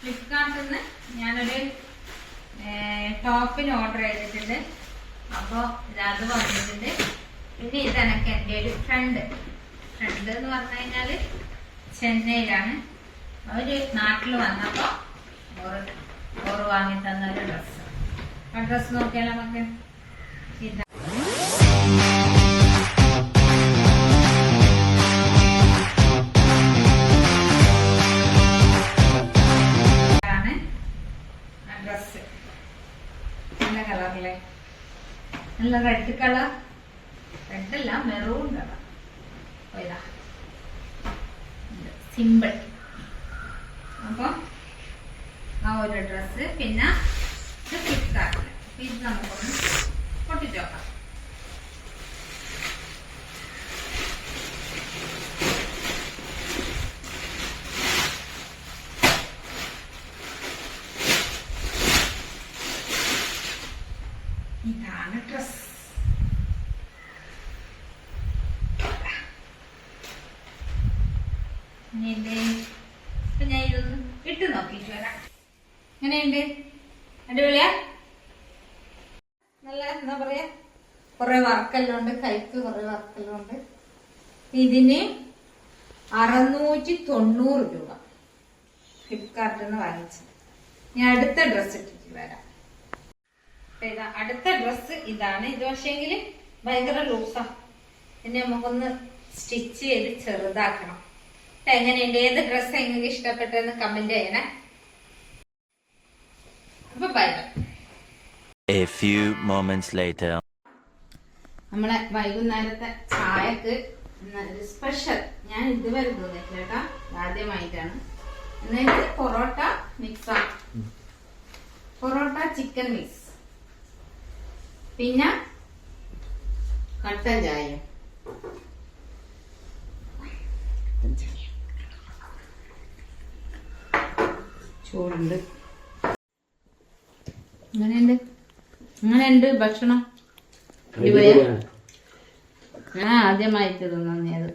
ഫ്ലിപ്കാർട്ടിൽ നിന്ന് ഞാനൊരു ടോപ്പിന് ഓർഡർ ചെയ്തിട്ടുണ്ട്. അപ്പോൾ അത് വന്നിട്ടുണ്ട്. പിന്നെ ഇതെനിക്ക് എൻ്റെ ഒരു ഫ്രണ്ട് എന്ന് പറഞ്ഞു കഴിഞ്ഞാൽ ചെന്നൈയിലാണ്. അവര് നാട്ടിൽ വന്നപ്പോൾ ഓർ വാങ്ങി തന്ന ഒരു ഡ്രസ്സ്. ആ ഡ്രസ്സ് നോക്കിയാൽ നമുക്ക് ഇതാണ് ആ ഡ്രസ്സ്. നല്ല കളറല്ലേ, നല്ല റെഡ് കളർ, റെഡല്ല മെറൂൺ കളർ. ഇതാ സിമ്പിൾ. അപ്പൊ ആ ഒരു ഡ്രസ്സ്. പിന്നെ ഇത് ഫ്ലിപ്കാർട്ടിൽ. ഇത് നമുക്കൊന്ന് പൊട്ടിച്ച് നോക്കാം. ഇതാണ് ഡ്രസ്. ഇപ്പൊ ഞാൻ ഇതൊന്ന് ഇട്ട് നോക്കിട്ട് വരാം. എങ്ങനെയുണ്ട്? അടിപൊളിയാ? നല്ല എന്താ പറയാ, കുറെ വർക്കെല്ലാം ഉണ്ട്, കൈക്ക് കുറെ വർക്കെല്ലാം ഉണ്ട്. ഇതിന് 690 രൂപ ഫ്ലിപ്കാർട്ടിൽ നിന്ന് വാങ്ങിച്ചു. ഞാൻ അടുത്ത ഡ്രസ്സ് ഇട്ടിട്ട് വരാം. ഇതാ അടുത്ത ഡ്രസ്സ് ഇതാണ്. ഇത് പക്ഷേങ്കില് ഭയങ്കര ലൂസാ. ഇതിനെ നമുക്കൊന്ന് സ്റ്റിച്ച് ചെയ്ത് ചെറുതാക്കണം. എങ്ങനെയുണ്ട്? ഏത് ഡ്രസ്സ് നിങ്ങൾക്ക് ഇഷ്ടപ്പെട്ടെന്ന് കമന്റ് ചെയ്യണേ. അപ്പൊ bye bye. A few moments later. നമ്മളെ വൈകുന്നേരത്തെ ചായക്ക് സ്പെഷ്യൽ ഞാൻ ഇതുവരെ തോന്നിയിട്ടില്ല കേട്ടാ, ആദ്യമായിട്ടാണ്. എന്നിട്ട് parotta mix, parotta chicken mix, പിന്നെ കട്ടൻ ചായ. ചൂടുണ്ട്. അങ്ങനെയുണ്ട് ഭക്ഷണം. ഞാൻ ആദ്യമായിട്ട് തോന്നിയത്.